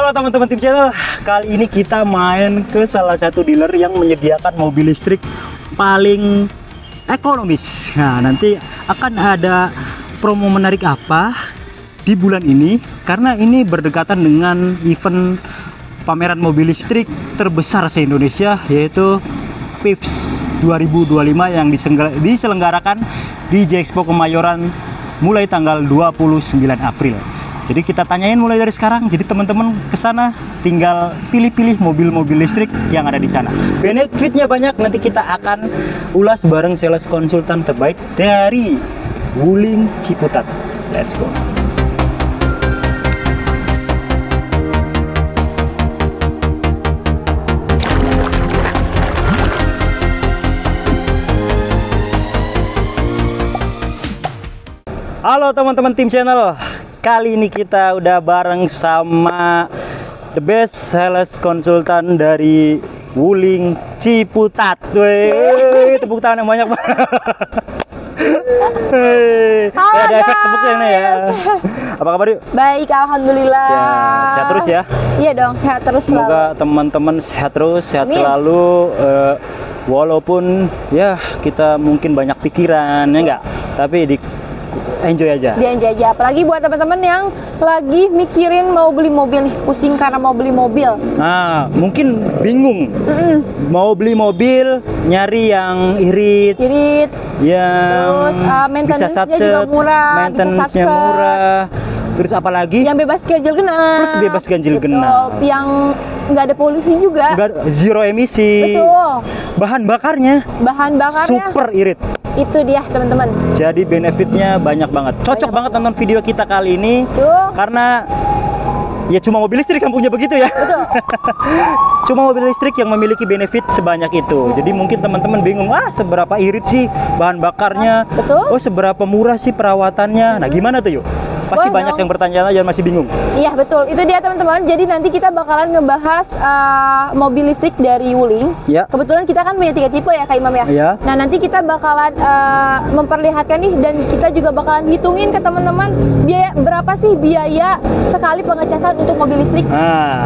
Halo teman-teman tim channel, kali ini kita main ke salah satu dealer yang menyediakan mobil listrik paling ekonomis. Nah, nanti akan ada promo menarik apa di bulan ini, karena ini berdekatan dengan event pameran mobil listrik terbesar se-Indonesia, yaitu PIFS 2025 yang diselenggarakan di J-Expo Kemayoran mulai tanggal 29 April. Jadi kita tanyain mulai dari sekarang. Jadi teman-teman ke sana tinggal pilih-pilih mobil-mobil listrik yang ada di sana. Benefitnya banyak. Nanti kita akan ulas bareng sales konsultan terbaik dari Wuling Ciputat. Let's go. Halo teman-teman tim channel. Kali ini kita udah bareng sama the best sales konsultan dari Wuling Ciputat. Wih, tepuk tangan yang banyak banget. Ada efek tepuknya nih ya. Apa kabar yuk? Baik, alhamdulillah. Sehat terus ya? Iya dong, sehat terus selalu. Semoga teman-teman sehat terus, sehat Amin. selalu. Walaupun ya kita mungkin banyak pikiran ya enggak, tapi enjoy aja. Di-enjoy aja. Apalagi buat teman-teman yang lagi mikirin mau beli mobil nih, pusing karena mau beli mobil. Nah, mungkin bingung. Mau beli mobil, nyari yang irit. Yang Terus maintenance-nya bisa juga murah, maintenance-nya murah. Terus apalagi? Yang bebas ganjil genap. Terus bebas ganjil Betul. genap. Yang nggak ada polusi juga. Zero emisi. Betul. Bahan bakarnya super irit. Itu dia teman-teman. Jadi benefitnya banyak banget. Cocok banget nonton video kita kali ini. Tuh. Karena ya cuma mobil listrik yang punya begitu ya. Betul. Cuma mobil listrik yang memiliki benefit sebanyak itu. Jadi mungkin teman-teman bingung, seberapa irit sih bahan bakarnya? Betul. Oh, seberapa murah sih perawatannya? Nah, gimana tuh yuk? Pasti banyak yang bertanya dan masih bingung. Iya betul, itu dia teman-teman. Jadi nanti kita bakalan ngebahas mobil listrik dari Wuling. Ya. Kebetulan kita kan punya 3 tipe ya Kak Imam ya. Ya. Nah nanti kita bakalan memperlihatkan nih, dan kita juga bakalan hitungin ke teman-teman biaya berapa sih biaya sekali pengecasan untuk mobil listrik.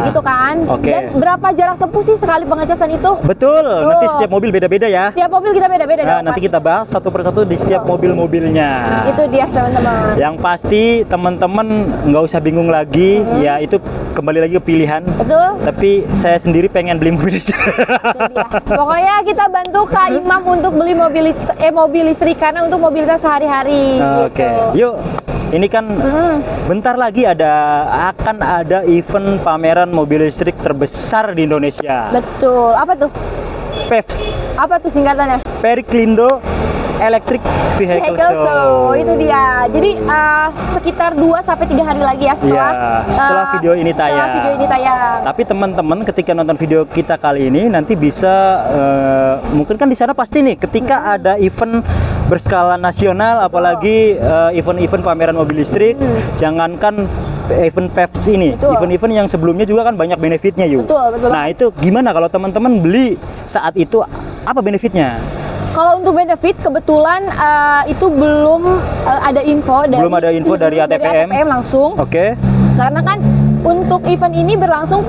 Gitu kan. Dan berapa jarak tempuh sih sekali pengecasan itu? Betul. Nanti setiap mobil beda-beda ya. Setiap mobil kita beda-beda. Nah, nanti kita bahas satu persatu di setiap mobil-mobilnya. Itu dia teman-teman. Yang pasti teman-teman nggak usah bingung lagi, ya itu kembali lagi ke pilihan. Betul. Tapi saya sendiri pengen beli mobil listrik. Pokoknya kita bantu Kak Imam untuk beli mobil listrik karena untuk mobilitas sehari-hari. Oke. Yuk, ini kan bentar lagi akan ada event pameran mobil listrik terbesar di Indonesia. Betul. Apa tuh? PEVS. Apa tuh singkatannya? Periklando Electric Vehicle Show. Itu dia. Jadi sekitar 2-3 hari lagi ya setelah video ini tayang. Tapi teman-teman ketika nonton video kita kali ini nanti bisa mungkin kan di sana pasti nih ketika ada event berskala nasional, apalagi event-event pameran mobil listrik, jangankan event PEVS ini, event-event yang sebelumnya juga kan banyak benefitnya yuk. Betul. Nah itu gimana kalau teman-teman beli saat itu, apa benefitnya? Kalau untuk benefit kebetulan itu belum ada info dari ATPM langsung. Oke. Karena kan untuk event ini berlangsung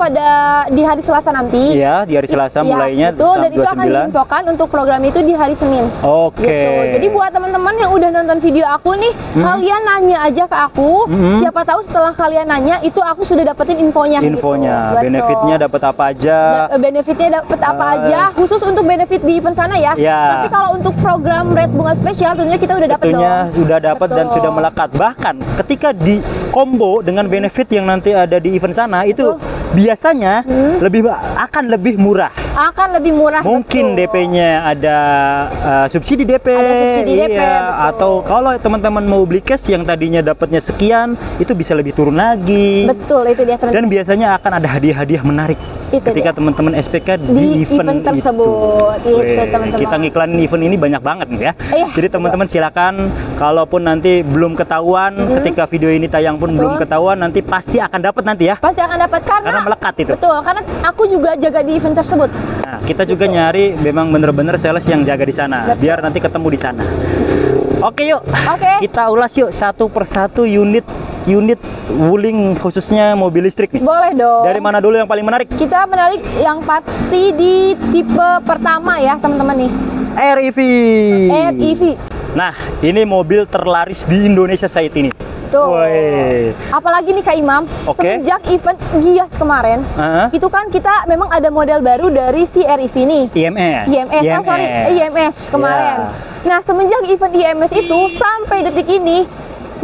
di hari Selasa nanti. Iya, di hari Selasa mulainya. Betul, dan itu akan diinfokan untuk program itu di hari Senin. Oke. Gitu. Jadi buat teman-teman yang udah nonton video aku nih, kalian nanya aja ke aku. Siapa tahu setelah kalian nanya itu aku sudah dapetin infonya. Infonya, gitu. Benefitnya dapat apa aja? Benefitnya dapat apa aja? Khusus untuk benefit di event sana ya. Tapi kalau untuk program Red Bunga Spesial tentunya kita udah dapat dong. Sudah dapat dan sudah melekat. Bahkan ketika di combo dengan benefit yang nanti ada di event sana itu biasanya akan lebih murah. Mungkin DP-nya ada subsidi DP. Atau kalau teman-teman mau beli cash yang tadinya dapatnya sekian, itu bisa lebih turun lagi. Betul, itu dia teman-teman. Dan biasanya akan ada hadiah-hadiah menarik ketika teman-teman SPK di event tersebut. Itu teman-teman. Kita ngiklanin event ini banyak banget nih ya. Jadi teman-teman silakan, kalaupun nanti belum ketahuan ketika video ini tayang pun belum ketahuan, nanti pasti akan dapat nanti ya. Pasti akan dapat karena melekat itu. Betul, karena aku juga jaga di event tersebut. Nah, kita juga nyari memang bener-bener sales yang jaga di sana, biar nanti ketemu di sana. Oke yuk. Oke. Kita ulas yuk satu persatu unit Wuling khususnya mobil listrik nih. Boleh dong. Dari mana dulu yang paling menarik? Kita menarik yang pasti di tipe pertama ya teman-teman nih. REV. REV. Nah, ini mobil terlaris di Indonesia saat ini. Tuh. Woy. Apalagi nih Kak Imam, semenjak event Gias kemarin, itu kan kita memang ada model baru dari si REV nih. IMS kemarin. Nah, semenjak event IMS itu sampai detik ini,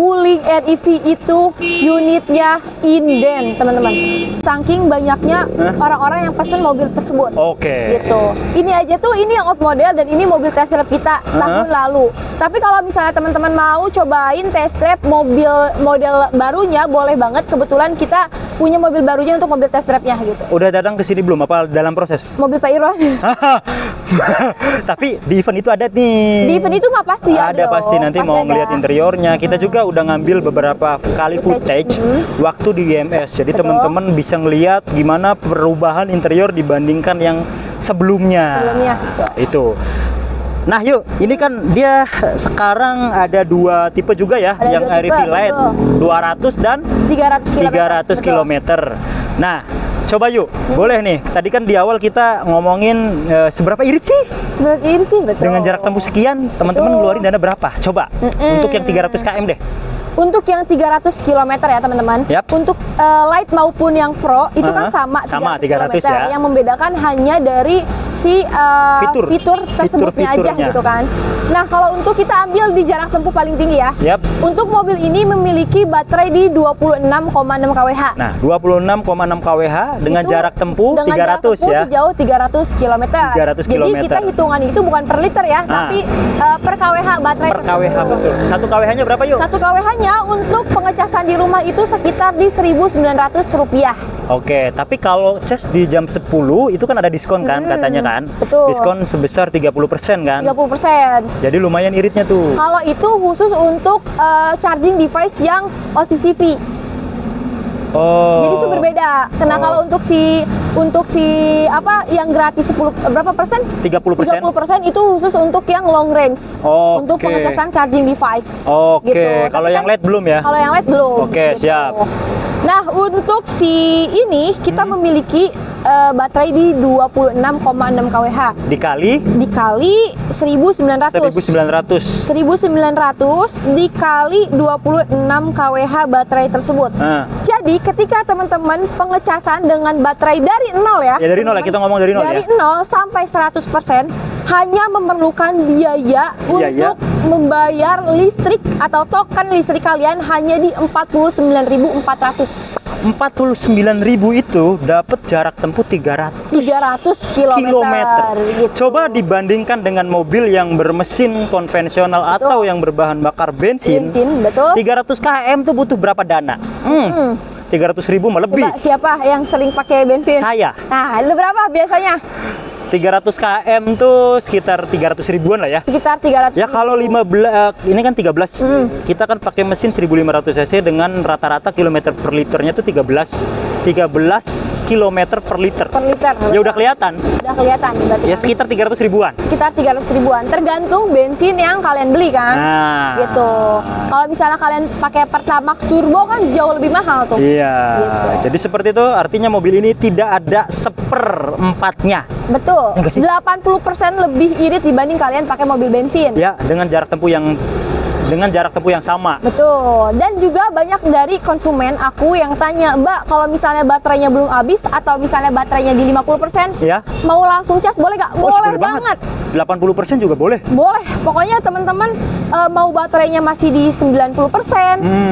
Wuling REV itu unitnya inden, teman-teman. Saking banyaknya orang-orang yang pesen mobil tersebut. Gitu. Ini aja tuh, ini yang out model dan ini mobil test drive kita tahun lalu. Tapi kalau misalnya teman-teman mau cobain test drive mobil model barunya, boleh banget. Kebetulan kita punya mobil barunya untuk mobil test drive-nya gitu. Udah datang ke sini belum? Apa dalam proses? Mobil Pak Irwan. Tapi di event itu ada nih. Di event itu mah pasti ada. Pasti nanti pasti mau melihat interiornya. Kita juga udah ngambil beberapa kali footage waktu di IMS. Jadi teman-teman bisa ngelihat gimana perubahan interior dibandingkan yang sebelumnya. Itu. Nah yuk, ini kan dia sekarang ada dua tipe juga ya, ada yang REV Lite 200 dan 300 km. Nah, coba yuk, boleh nih. Tadi kan di awal kita ngomongin seberapa irit sih? Seberapa irit sih, betul. Dengan jarak tempuh sekian, teman-teman ngeluarin dana berapa? Coba, untuk yang 300 km deh. Untuk yang 300 km ya teman-teman. Untuk Lite maupun yang Pro itu kan sama 300 km ya. Yang membedakan hanya dari si fitur tersebutnya aja gitu kan. Nah, kalau untuk kita ambil di jarak tempuh paling tinggi ya. Untuk mobil ini memiliki baterai di 26,6 kWh. Nah, 26,6 kWh dengan itu jarak tempuh 300 ya. Sejauh 300 km. Jadi kita hitungan itu bukan per liter ya, tapi per kWh baterai per kWh betul. 1 kWh-nya berapa yuk? 1 kWh-nya untuk pengecasan di rumah itu sekitar di Rp1.900. Oke, tapi kalau cas di jam 10 itu kan ada diskon kan katanya kan? Betul. Diskon sebesar 30% kan? 30%. Jadi lumayan iritnya tuh. Kalau itu khusus untuk charging device yang OCCV. Jadi itu berbeda. Karena kalau untuk si apa yang gratis 10 berapa persen? 30%. 30% itu khusus untuk yang long range. Untuk pengecasan charging device. Gitu. Kalau yang LED belum ya? Kalau yang LED belum. Gitu. Siap. Nah, untuk si ini kita memiliki baterai di 26,6 kWh. Dikali 1900 dikali 26 kWh baterai tersebut. Jadi ketika teman-teman pengecasan dengan baterai dari 0 ya. Dari 0 ya, kita ngomong dari 0 dari 0 sampai 100% hanya memerlukan biaya untuk membayar listrik atau token listrik kalian hanya di 49.400. 49.000 itu dapat jarak tempuh 300 km. Gitu. Coba dibandingkan dengan mobil yang bermesin konvensional atau yang berbahan bakar bensin. Betul. 300 km tuh butuh berapa dana? 300.000 mah lebih. Coba siapa yang sering pakai bensin? Saya. Nah, itu berapa biasanya? 300 km tuh sekitar 300 ribuan lah ya. Sekitar 300 ya. Kalau 15 ini kan 13. Kita kan pakai mesin 1500 cc dengan rata-rata kilometer per liternya tuh 13 km per liter. Ya udah kelihatan. Udah kelihatan berarti. Ya sekitar 300 ribuan. Sekitar 300 ribuan. Tergantung bensin yang kalian beli kan. Gitu. Kalau misalnya kalian pakai Pertamax turbo kan jauh lebih mahal tuh. Iya. Gitu. Jadi seperti itu artinya mobil ini tidak ada seperempatnya. Betul. 80% lebih irit dibanding kalian pakai mobil bensin. Ya, dengan jarak tempuh yang sama. Betul. Dan juga banyak dari konsumen aku yang tanya, Mbak, kalau misalnya baterainya belum habis atau misalnya baterainya di 50%, mau langsung cas boleh nggak? Boleh banget. 80% juga boleh. Boleh. Pokoknya teman-teman mau baterainya masih di 90%,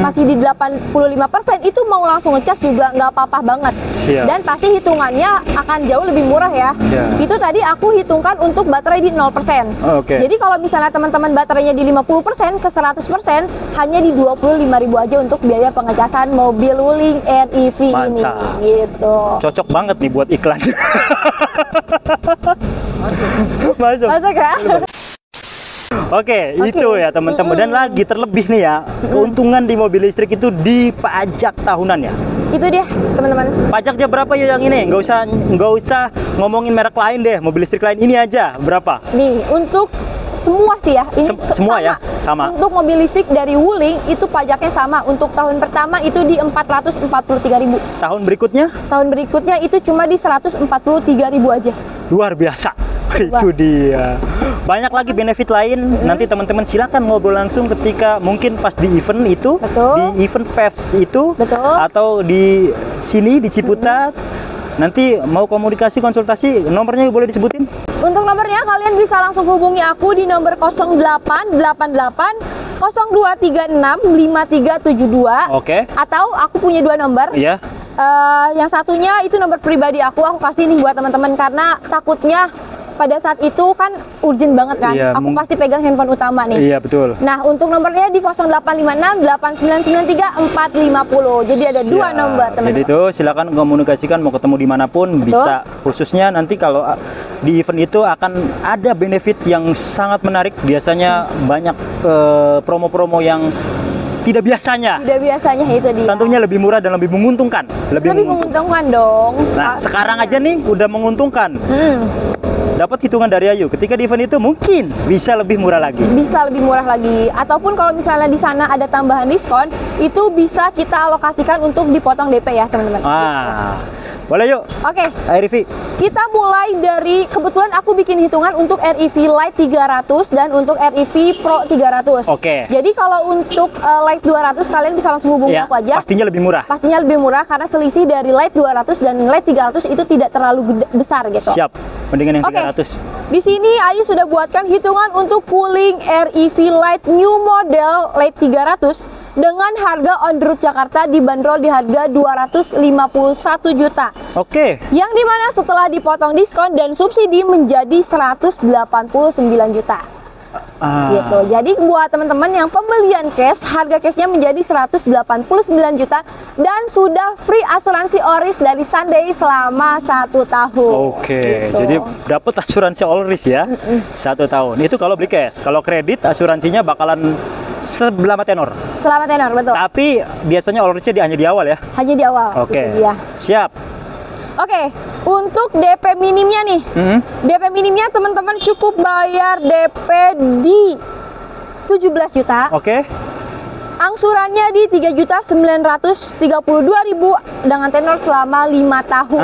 masih di 85%, itu mau langsung ngecas juga nggak apa-apa banget. Dan pasti hitungannya akan jauh lebih murah ya. Itu tadi aku hitungkan untuk baterai di 0%. Jadi kalau misalnya teman-teman baterainya di 50% ke 100% hanya di 25.000 aja untuk biaya pengecasan mobil Wuling REV ini. Gitu. Cocok banget nih buat iklan. Masuk ya? Oke, itu ya teman-teman. Dan lagi terlebih nih ya, keuntungan di mobil listrik itu di pajak tahunan ya. Itu dia teman-teman. Pajaknya berapa ya yang ini? Nggak usah ngomongin merek lain deh, mobil listrik lain ini aja berapa? Nih, untuk semua sih ya. Ini semua ya, sama. Untuk mobil listrik dari Wuling itu pajaknya sama. Untuk tahun pertama itu di 443.000. Tahun berikutnya? Tahun berikutnya itu cuma di 143.000 aja. Luar biasa. Itu dia. Banyak lagi benefit lain. Nanti teman-teman silakan ngobrol langsung ketika mungkin pas di event itu, di event PEVS itu, atau di sini di Ciputat. Nanti mau komunikasi, konsultasi, nomornya boleh disebutin? Untuk nomornya kalian bisa langsung hubungi aku di nomor 0888 0236 5372. Oke. Atau aku punya 2 nomor. Iya. Yang satunya itu nomor pribadi aku kasih nih buat teman-teman karena takutnya pada saat itu kan urgent banget kan. Iya, aku pasti pegang handphone utama nih. Iya, betul. Nah, untuk nomornya di 0856 8993 450. Jadi ada 2 nomor, teman-teman. Jadi itu silakan komunikasikan mau ketemu dimanapun bisa. Khususnya nanti kalau di event itu akan ada benefit yang sangat menarik. Biasanya banyak promo-promo yang tidak biasanya. Tidak biasanya itu dia. Tentunya lebih murah dan lebih menguntungkan. Lebih menguntungkan dong. Nah, sekarang aja nih udah menguntungkan. Dapat hitungan dari Ayu. Ketika di event itu mungkin bisa lebih murah lagi. Bisa lebih murah lagi. Ataupun kalau misalnya di sana ada tambahan diskon, itu bisa kita alokasikan untuk dipotong DP ya, teman-teman. Boleh yuk. Oke. REV. Kita mulai dari, kebetulan aku bikin hitungan untuk REV Lite 300 dan untuk REV Pro 300. Oke. Jadi kalau untuk Lite 200 kalian bisa langsung hubungi aku aja. Pastinya lebih murah. Pastinya lebih murah karena selisih dari Lite 200 dan Lite 300 itu tidak terlalu besar gitu. Siap. Mendingan yang 300. Di sini Ayu sudah buatkan hitungan untuk Wuling REV Lite new model Lite 300 dengan harga on the road Jakarta dibanderol di harga 251 juta. Oke. Yang dimana setelah dipotong diskon dan subsidi menjadi 189 juta. Gitu. Jadi buat teman-teman yang pembelian cash, harga cashnya menjadi 189 juta dan sudah free asuransi Oris dari Sunday selama 1 tahun. Oke. Gitu. Jadi dapat asuransi Oris ya, 1 tahun. Itu kalau beli cash. Kalau kredit asuransinya bakalan selama tenor. Selama tenor, betul. Tapi biasanya Orisnya hanya di awal ya. Hanya di awal. Oke. Itu dia. Siap. Oke, untuk DP minimnya nih, DP minimnya teman-teman cukup bayar DP di 17 juta. Oke. Angsurannya di 3.932.000 dengan tenor selama 5 tahun.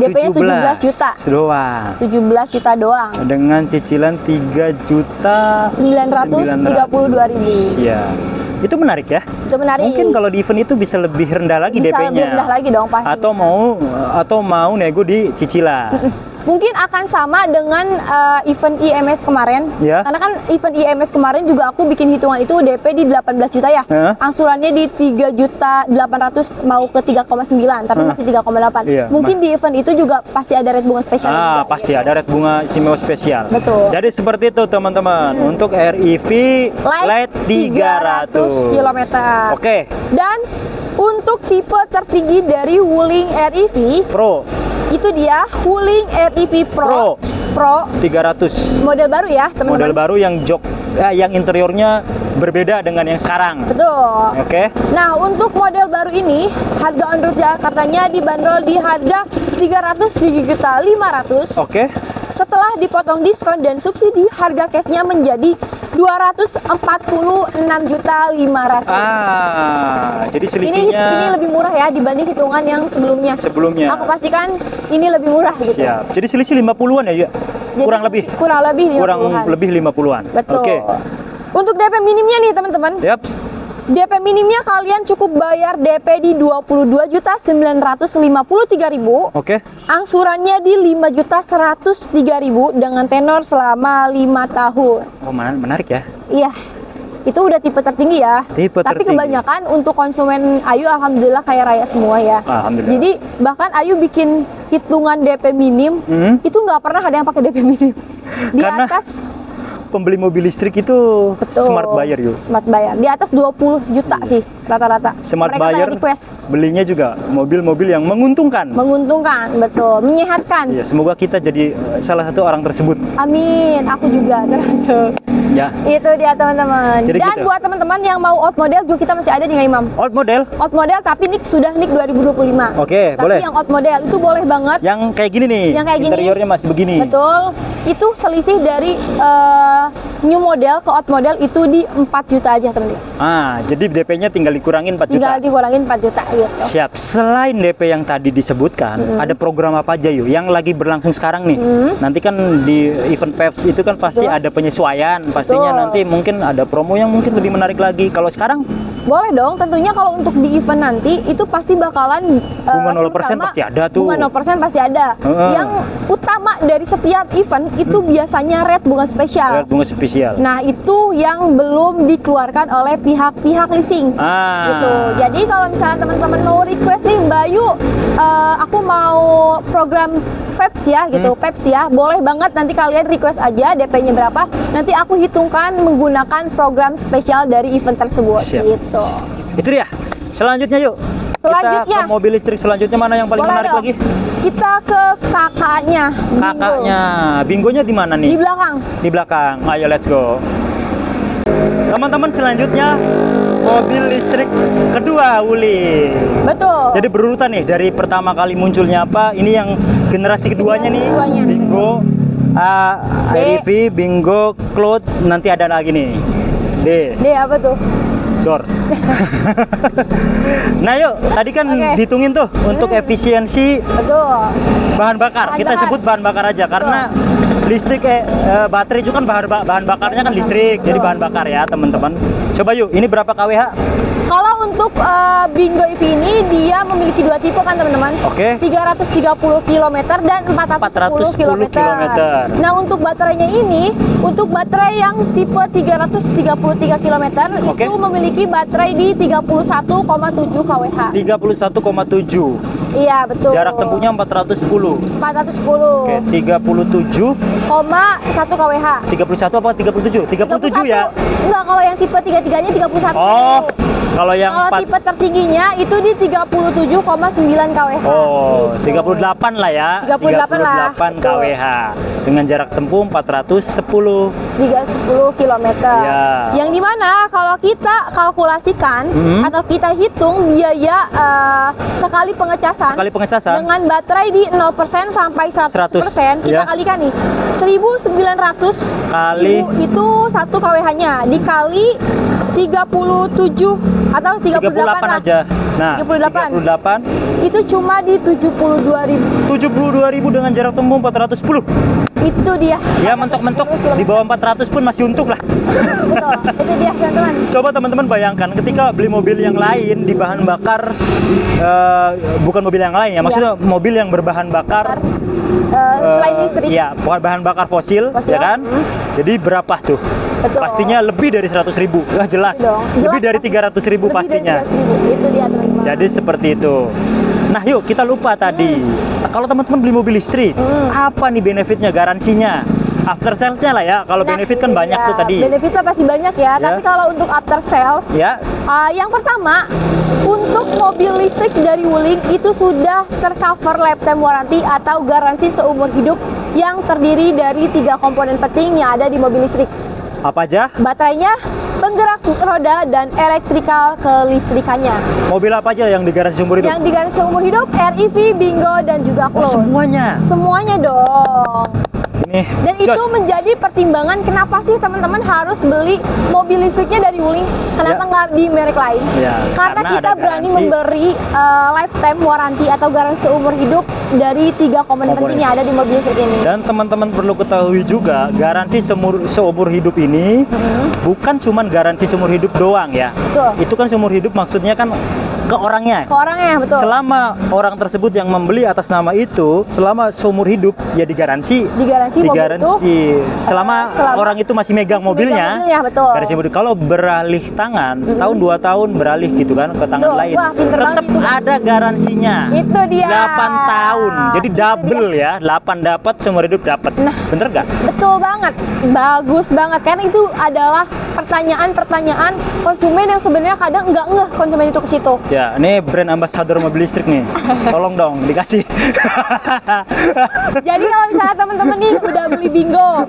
DP-nya 17 juta. Doang. 17 juta doang. Dengan cicilan 3.932.000. Iya. Itu menarik ya. Itu menarik. Mungkin kalau di event itu bisa lebih rendah lagi DP-nya. Bisa lebih rendah lagi dong pasti. Atau mau nego di cicilan. Mungkin akan sama dengan event IMS kemarin. Karena kan event IMS kemarin juga aku bikin hitungan itu DP di 18 juta ya. Angsurannya di 3.800.000 mau ke 3,9 tapi masih 3,8. Mungkin di event itu juga pasti ada rate bunga spesial. Pasti ada rate bunga istimewa spesial. Betul. Jadi seperti itu teman-teman. Untuk REV Lite 300 km. Oke. Dan untuk tipe tertinggi dari Wuling REV Pro, itu dia Wuling REV Pro 300. Model baru ya, teman-teman. Model baru yang yang interiornya berbeda dengan yang sekarang. Betul. Oke. Nah, untuk model baru ini harga on road Jakartanya dibanderol di harga 307.500.000. Oke. Setelah dipotong diskon dan subsidi, harga cashnya menjadi 246.500.000. Jadi selisihnya ini lebih murah ya dibanding hitungan yang sebelumnya. Aku pastikan ini lebih murah gitu. Siap. Jadi selisih 50-an ya, Kurang lebih 50-an. Betul. Oke. Untuk DP minimnya nih, teman-teman. DP minimnya kalian cukup bayar DP di 22.953.000. Oke. Angsurannya di 5.103.000 dengan tenor selama 5 tahun. Oh, menarik ya. Iya. Itu udah tipe tertinggi ya. Tapi kebanyakan untuk konsumen Ayu alhamdulillah kaya raya semua ya. Alhamdulillah. Jadi bahkan Ayu bikin hitungan DP minim itu nggak pernah ada yang pakai DP minim. Karena atas pembeli mobil listrik itu smart buyer yuk. Smart buyer. Di atas 20 juta sih rata-rata. Smart buyer belinya juga mobil-mobil yang menguntungkan. Menguntungkan, betul. Menyehatkan. Iya, semoga kita jadi salah satu orang tersebut. Amin. Aku juga termasuk. Ya. Itu dia teman-teman. Dan gitu. Buat teman-teman yang mau out model juga kita masih ada nih Imam. Out model? Out model tapi sudah NIK 2025. Oke, tapi boleh. Yang out model itu boleh banget. Yang kayak gini nih. Yang kayak interiornya gini. masih begini. Betul. Itu selisih dari new model ke out model itu di 4 juta aja teman-teman. Jadi DP-nya tinggal dikurangin 4 juta. Tinggal dikurangin 4 juta gitu. Siap. Selain DP yang tadi disebutkan, ada program apa aja yuk yang lagi berlangsung sekarang nih? Nanti kan di event PEVS itu kan pasti ada penyesuaian, pastinya nanti mungkin ada promo yang mungkin lebih menarik lagi. Kalau sekarang boleh dong, tentunya kalau untuk di event nanti itu pasti bakalan bunga 0% pasti ada tuh. Bunga 0% pasti ada. Yang utama dari setiap event itu biasanya rate bunga spesial. Rate bunga spesial. Nah, itu yang belum dikeluarkan oleh pihak leasing. Gitu. Jadi kalau misalnya teman-teman mau request nih, Mbak Yu, aku mau program PEVS ya gitu, PEVS ya, boleh banget nanti kalian request aja DP-nya berapa, nanti aku hitungkan menggunakan program spesial dari event tersebut. Siap. Gitu. Itu dia. Selanjutnya yuk. Selanjutnya Kita ke mobil listrik selanjutnya mana yang paling boleh menarik dong. lagi? Kita ke kakaknya. Kakaknya. Bingonya di mana nih? Di belakang. Di belakang. Ayo let's go. Teman-teman, selanjutnya mobil listrik kedua Wuling. Betul. Jadi berurutan nih dari pertama kali munculnya apa? Ini yang generasi keduanya nih. Bingo, REV, Bingo, Cloud, nanti ada lagi nih. D apa tuh? Door. Nah yuk, tadi kan dihitungin tuh untuk efisiensi bahan bakar. Kita sebut bahan bakar aja karena listrik baterai itu kan bahan bakarnya kan listrik. Jadi bahan bakar ya teman-teman. Coba yuk, ini berapa kWh? Kalau untuk Bingo EV ini dia memiliki dua tipe kan teman-teman. 330 km dan 410 km. Nah, untuk baterainya ini, untuk baterai yang tipe 333 km itu memiliki baterai di 31,7 kWh. 31,7. Iya, betul. Jarak tempuhnya 410. 410. Oke, 37,1 kWh. 31 apa 37? 37 ya? Enggak, kalau yang tipe 33-nya 31. Oh. Kalau yang tipe tertingginya itu di 37,9 kWh. Oh, 38 lah ya. 38 kWh. Dengan jarak tempuh 410 km. Ya. Yang dimana kalau kita kalkulasikan atau kita hitung biaya sekali pengecasan dengan baterai di 0% sampai 100%, kita kalikan nih 1.900 kali itu 1 kWh-nya dikali 37 atau 38 lah. Aja. Nah, 38 itu cuma di 72.000. 72.000 dengan jarak tempuh 410. Itu dia. Ya, mentok-mentok di bawah 400 pun masih untung lah. Betul. Itu dia teman-teman. Coba teman-teman bayangkan ketika beli mobil yang lain di bahan bakar bukan mobil yang lain ya, maksudnya mobil yang berbahan bakar selain listrik. Ya, bahan bakar fosil. Ya kan? Jadi berapa tuh? Betul. Pastinya lebih dari 100.000. Jelas. Lebih dari 300.000 pastinya. Itu dia teman-teman. Jadi seperti itu. Nah yuk, kita lupa tadi. Kalau teman-teman beli mobil listrik, apa nih benefitnya, garansinya? After sales-nya lah ya. Kalau benefit kan banyak tuh tadi. Benefitnya pasti banyak ya. Tapi kalau untuk after sales, yang pertama, untuk mobil listrik dari Wuling itu sudah tercover lifetime warranty atau garansi seumur hidup yang terdiri dari 3 komponen penting yang ada di mobil listrik. Apa aja? Baterainya, penggerak roda, dan elektrikal kelistrikannya. Mobil apa aja yang digaransi seumur hidup? Yang digaransi seumur hidup, REV, Bingo, dan juga Cloud. Oh, semuanya? Semuanya dong. Dan itu Josh, menjadi pertimbangan kenapa sih teman-teman harus beli mobil listriknya dari Wuling, kenapa nggak di merek lain? Karena kita berani memberi lifetime warranty atau garansi seumur hidup dari 3 komponen penting yang ada di mobil listrik ini. Dan teman-teman perlu ketahui juga, garansi seumur hidup ini bukan cuma garansi seumur hidup doang ya. Betul. Itu kan seumur hidup maksudnya kan ke orangnya. Ke orangnya, betul. Selama orang tersebut yang membeli atas nama itu, selama seumur hidup ya digaransi mobil itu selama orang itu masih megang mobilnya, betul. Garansi mobil. Kalau beralih tangan setahun 2 tahun beralih gitu kan ke tangan lain, tetap ada garansinya. Itu dia. 8 tahun. Jadi double ya, 8 dapat seumur hidup dapat. Bener nggak? Betul banget. Bagus banget. Karena itu adalah pertanyaan-pertanyaan konsumen yang sebenarnya kadang nggak ngeh konsumen itu ke situ. Ya, ini brand ambassador mobil listrik nih. Tolong dong dikasih. Jadi kalau misalnya teman-teman nih udah beli Bingo,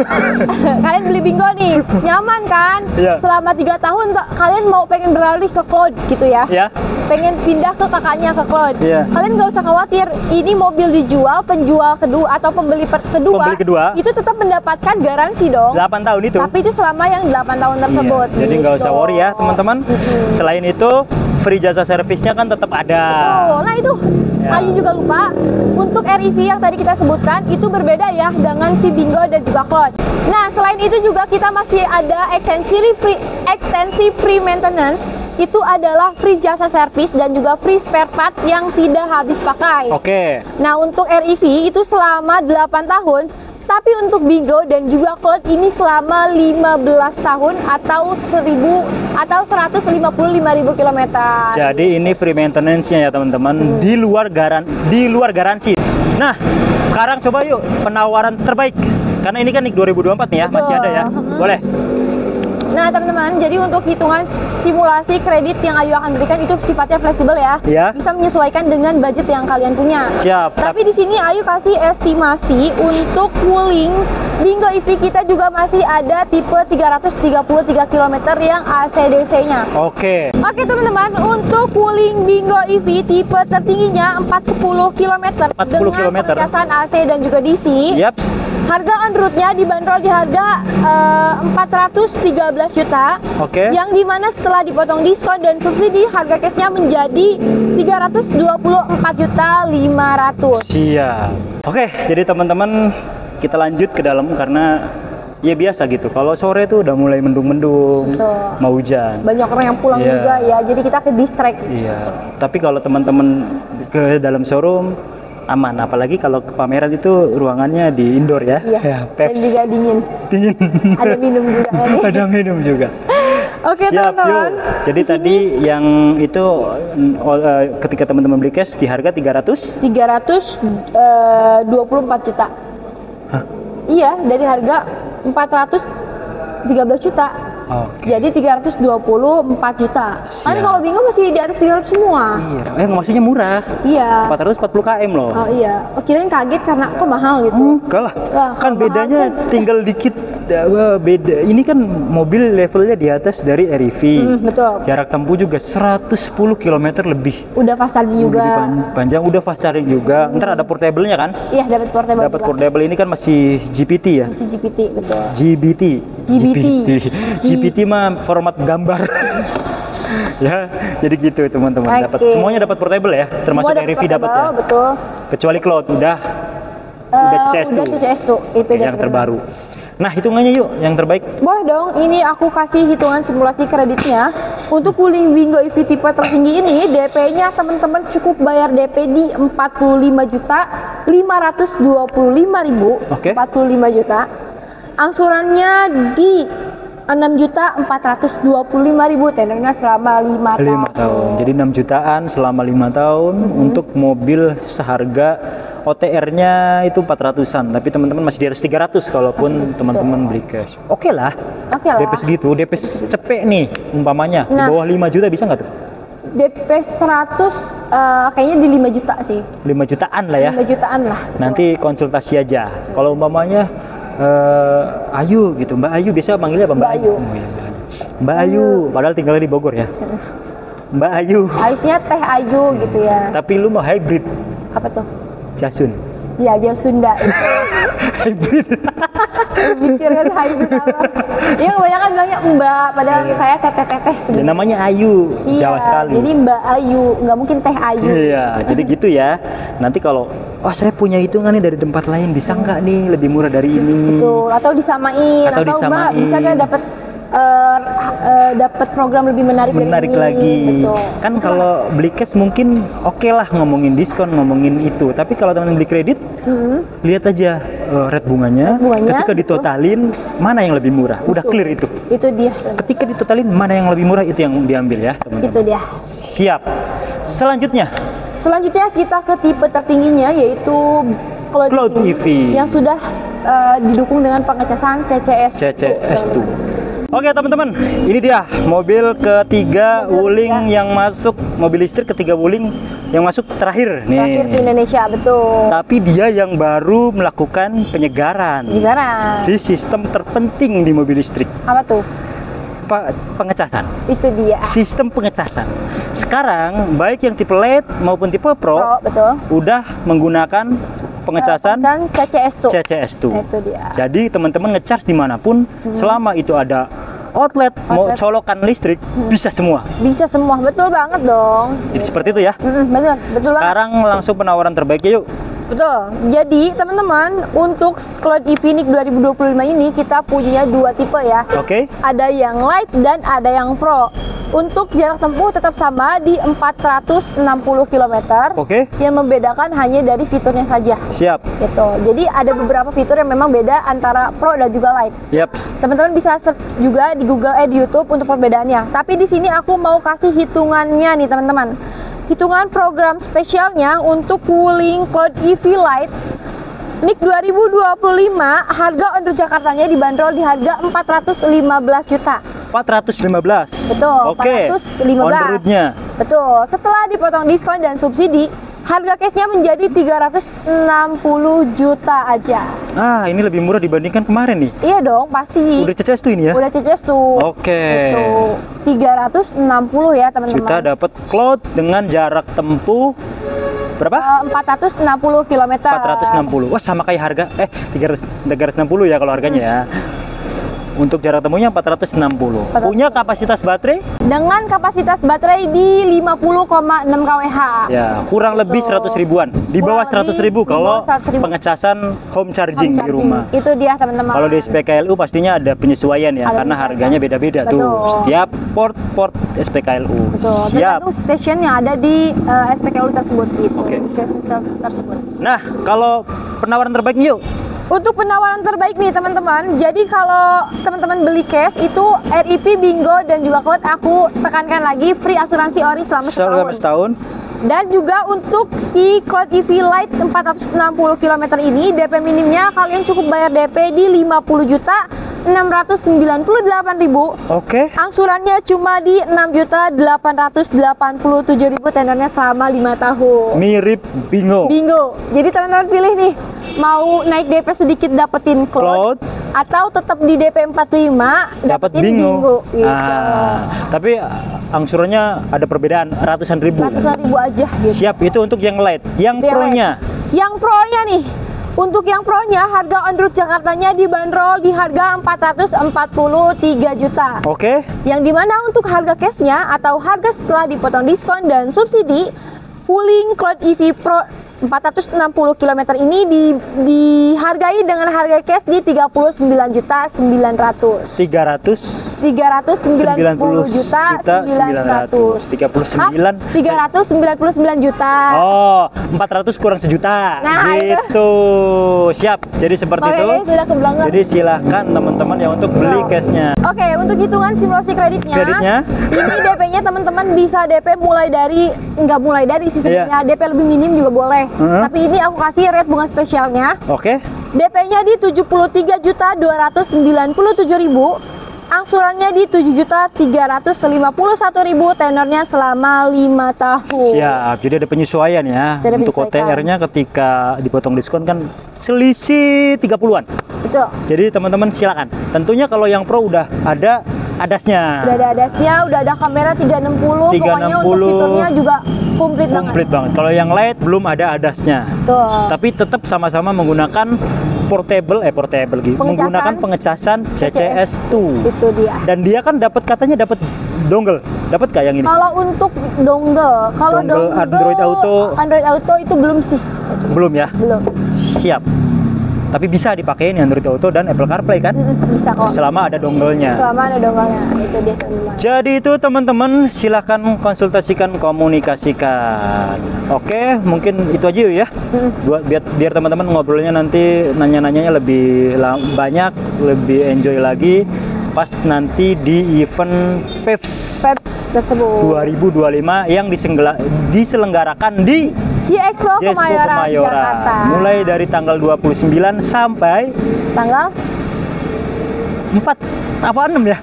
kalian beli Bingo nih, nyaman kan? Ya. Selama 3 tahun kalian mau pengen beralih ke cloud gitu ya? Ya. Pengen pindah ke kakaknya ke cloud. Ya. Kalian nggak usah khawatir, ini mobil dijual, penjual kedua atau pembeli kedua itu tetap mendapatkan garansi dong. 8 tahun itu. Tapi itu selama yang 8 tahun tersebut. Iya, jadi nggak usah worry ya teman-teman. Selain itu free jasa servisnya kan tetap ada. Betul. Nah itu ya. Ayu juga lupa, untuk REV yang tadi kita sebutkan itu berbeda ya dengan si Bingo dan juga Cloud. Nah selain itu juga kita masih ada extensive free maintenance. Itu adalah free jasa servis dan juga free spare part yang tidak habis pakai. Oke. Nah untuk REV itu selama 8 tahun, tapi untuk Bingo dan juga Cloud ini selama 15 tahun atau 155.000 km. Jadi ini free maintenance-nya ya teman-teman, di luar garansi. Nah, sekarang coba yuk penawaran terbaik. Karena ini kan NIK 2024 nih ya, betul. Masih ada ya. Boleh. Nah teman-teman, jadi untuk hitungan simulasi kredit yang Ayu akan berikan itu sifatnya fleksibel ya. Bisa menyesuaikan dengan budget yang kalian punya. Siap. Tapi di sini Ayu kasih estimasi untuk cooling Bingo EV kita juga masih ada tipe 333 km yang AC/DC-nya. Oke. Oke teman-teman, untuk cooling Bingo EV tipe tertingginya 410 km dengan pengecasan AC dan juga DC. Yaps. Harga on road-nya dibanderol di harga 413 juta. Oke. Yang dimana setelah dipotong diskon dan subsidi harga cashnya menjadi 324 juta 500. Siap. Oke, jadi teman-teman kita lanjut ke dalam karena ya biasa gitu. Kalau sore tuh udah mulai mendung-mendung, mau hujan. Banyak orang yang pulang juga ya. Jadi kita ke distract. Iya. Tapi kalau teman-teman ke dalam showroom aman, apalagi kalau ke pameran itu ruangannya di indoor ya. Iya. Ya, dan juga dingin. Ada minum juga ya nih. Ada minum juga. Oke teman-teman. Jadi tadi yang itu ketika teman-teman beli cash di harga 324 juta. Hah? Iya, dari harga 413 juta. Okay. Jadi 324 juta. Kan kalau Bingo masih di atas 300 semua. Iya. Maksudnya murah. Iya. 440 km loh. Oh iya. Oh, kirain kaget karena kok mahal gitu. Enggak lah. Kan bedanya tinggal dikit. Beda. Ini kan mobil levelnya di atas dari REV. Betul. Jarak tempuh juga 110 km lebih. Udah fast charging juga. Panjang, udah fast charging juga. Ntar ada portable-nya kan? Iya, dapat portable. Dapat portable, ini kan masih GPT ya? Masih GPT, betul. GPT. GPT mah format gambar. Ya, jadi gitu teman-teman. Dapat semuanya dapat portable ya, termasuk REV dapat ya. Betul. Kecuali Cloud udah CCS tuh, itu yang terbaru. Nah, hitungannya yuk yang terbaik. Boleh dong, ini aku kasih hitungan simulasi kreditnya. Untuk cooling Bingo EV tipe tertinggi ini, DP-nya teman-teman cukup bayar DP di 45.525.000. Oke. 45 juta. Angsurannya di 6.425.000, tenornya selama 5 tahun. Jadi 6 jutaan selama 5 tahun untuk mobil seharga OTR-nya itu 400-an, tapi teman-teman masih di atas 300 kalaupun teman-teman beli cash. Oke lah. DP segitu, DP cepet nih umpamanya, di bawah 5 juta bisa nggak tuh? DP 100 kayaknya di 5 juta sih. 5 jutaan lah ya. 5 jutaan lah. Nanti konsultasi aja. Kalau umpamanya Ayu gitu, Mbak Ayu biasa manggilnya apa? Mbak Ayu. Mbak Ayu, padahal tinggalnya di Bogor ya. Mbak Ayu. Ayunya Teh Ayu gitu ya. Tapi lu mau hybrid. Apa tuh? Jasun. Iya, Jasunda itu. Hybrid. Pikiran hybrid apa? Iya, kebanyakan bilangnya Mbak, padahal saya teteh-teteh sebenarnya. Namanya Ayu, Jawa sekali. Jadi Mbak Ayu, nggak mungkin Teh Ayu. Iya, jadi gitu ya. Nanti kalau saya punya hitungan nih dari tempat lain, bisa nggak nih lebih murah dari ini? Betul, atau disamain, atau Mbak bisa nggak dapat program lebih menarik dari ini. Lagi. Betul. Kan kalau beli cash mungkin oke lah ngomongin diskon, ngomongin itu. Tapi kalau teman beli kredit, lihat aja rate bunganya. Ketika ditotalin, mana yang lebih murah? Udah clear itu. Itu dia. Ketika ditotalin, mana yang lebih murah itu yang diambil ya, teman-teman. Itu dia. Siap. Selanjutnya kita ke tipe tertingginya yaitu Cloud EV yang sudah didukung dengan pengecasan CCS 2. Oke teman-teman, ini dia mobil ketiga Wuling yang masuk, mobil listrik ketiga Wuling yang masuk terakhir nih. Terakhir di Indonesia, betul. Tapi dia yang baru melakukan penyegaran. Di sistem terpenting di mobil listrik. Apa tuh? Pengecasan. Itu dia. Sistem pengecasan. Sekarang baik yang tipe LED maupun tipe Pro, betul, udah menggunakan pengecasan CCS2. Itu dia. Jadi teman-teman ngecas dimanapun, selama itu ada outlet, mau colokan listrik, bisa semua. Bisa semua, betul banget dong. Jadi seperti itu ya. Betul Sekarang banget. langsung penawaran terbaiknya yuk. Betul. Jadi teman-teman, untuk Cloud EV NIQ 2025 ini kita punya dua tipe ya. Oke. Ada yang light dan ada yang pro. Untuk jarak tempuh tetap sama di 460 km. Oke. Yang membedakan hanya dari fiturnya saja. Siap. Gitu. Jadi ada beberapa fitur yang memang beda antara pro dan juga light. Yaps. Teman-teman bisa search juga di Google di YouTube untuk perbedaannya. Tapi di sini aku mau kasih hitungannya nih teman-teman. Hitungan program spesialnya untuk Wuling Cloud EV Lite NIQ 2025, harga on road Jakartanya dibanderol di harga 415 juta. 415. Betul. Oke. 415. On road-nya. Betul. Setelah dipotong diskon dan subsidi, harga cashnya menjadi 360 juta aja. Ah, ini lebih murah dibandingkan kemarin nih. Iya dong, pasti. Udah CCS tuh ini ya? Udah CCS tuh. Oke. Itu 360 ya teman-teman. Kita dapat Cloud dengan jarak tempuh berapa? 460 km. 460. Wah, sama kayak harga 360 ya kalau harganya ya. Untuk jarak temunya 460. Punya kapasitas baterai? Dengan kapasitas baterai di 50,6 kWh. Ya, kurang lebih 100 ribuan. Di bawah 100 ribu kalau pengecasan home charging di rumah. Itu dia teman-teman. Kalau di SPKLU pastinya ada penyesuaian ya, karena harganya beda-beda tuh. Setiap port SPKLU. Betul. Siap. Tergantung station yang ada di SPKLU tersebut gitu. Tersebut. Nah, kalau penawaran terbaik yuk. Untuk penawaran terbaik nih teman-teman, jadi kalau teman-teman beli cash itu RIP Bingo dan juga Cloud, aku tekankan lagi free asuransi ori selama setahun. Dan juga untuk si Cloud EV Lite 460 km ini DP minimnya kalian cukup bayar DP di 50 juta 698.000. Oke. Angsurannya cuma di 6.887.000, tenornya selama 5 tahun. Mirip Bingo. Jadi teman-teman pilih nih, mau naik DP sedikit dapetin Cloud atau tetap di DP 45 dapetin Bingo. Gitu. Tapi angsurannya ada perbedaan ratusan ribu aja gitu. Siap, itu untuk yang light. Yang pro-nya? Yang pro-nya nih, untuk yang pro-nya harga on road Jakartanya dibanderol di harga 443 juta. Oke. Yang dimana untuk harga cashnya atau harga setelah dipotong diskon dan subsidi, Wuling Cloud EV Pro 460 km ini dihargai dengan harga cash di 39 juta 900. 390 juta 900. 399 juta. Oh, 400 kurang sejuta. Nah, gitu. Siap. Jadi seperti itu. Sudah kebelangan. Jadi silahkan teman-teman yang untuk beli cashnya. Oke, untuk hitungan simulasi kreditnya. Ini DP-nya teman-teman bisa DP mulai dari sih sebenarnya. DP lebih minim juga boleh. Tapi ini aku kasih rate bunga spesialnya. Oke. DP-nya di 73.297.000. Angsurannya di 7.351.000, tenornya selama 5 tahun. Siap, jadi ada penyesuaian ya. Untuk OTR-nya ketika dipotong diskon kan selisih 30-an. Betul. Jadi teman-teman silakan. Tentunya kalau yang pro udah ada adasnya. Udah ada adasnya, udah ada kamera 360, pokoknya untuk fiturnya juga komplit banget. Kalau yang light belum ada adasnya. Betul. Tapi tetap sama-sama menggunakan portable gitu. Menggunakan pengecasan CCS2. Itu dia. Dan dia kan katanya dapat dongle. Dapat kayak yang ini? Kalau untuk dongle, Android Auto itu belum sih. Belum ya? Belum. Siap. Tapi bisa dipakai nih Android Auto dan Apple CarPlay kan? Bisa kok. Selama ada dongle-nya. Itu dia teman-teman. Jadi itu teman-teman, silahkan konsultasikan, komunikasikan. Oke, mungkin itu aja ya. Biar teman-teman ngobrolnya nanti nanya-nanyanya lebih banyak, lebih enjoy lagi pas nanti di event PEVS tersebut 2025 yang diselenggarakan di G-Expo Kemayoran, Jakarta. Mulai dari tanggal 29 sampai tanggal 4 apa 6 ya?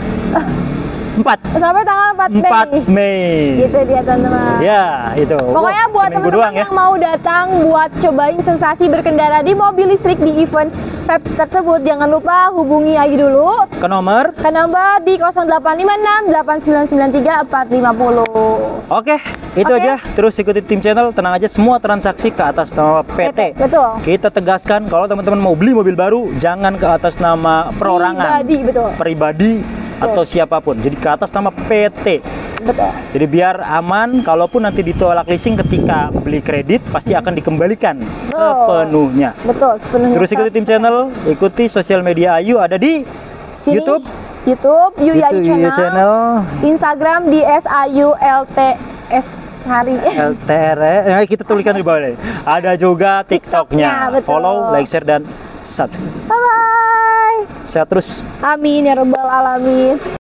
4. Sampai tanggal 4 Mei. Gitu dia teman-teman. Ya, itu. Pokoknya buat teman-teman yang mau datang buat cobain sensasi berkendara di mobil listrik di event Peps tersebut, jangan lupa hubungi aja dulu ke nomor di 0856 8993 450. Oke, itu aja. Terus ikuti Tim Channel, tenang aja, semua transaksi ke atas nama PT. Betul. Kita tegaskan kalau teman-teman mau beli mobil baru, jangan ke atas nama perorangan. Pribadi, betul. Pribadi atau siapapun. Jadi ke atas nama PT. Betul. Jadi biar aman, kalaupun nanti ditolak leasing ketika beli kredit, pasti akan dikembalikan sepenuhnya. Betul, sepenuhnya. Terus ikuti Tim Channel, ikuti sosial media Ayu, ada di sini, YouTube Yuyayu channel, Instagram di SAYULTS hari. LTR, kita tuliskan di bawah nih. Ada juga TikToknya. Follow, like, share, dan subscribe. Bye bye. Sehat terus. Amin ya rabbal alamin.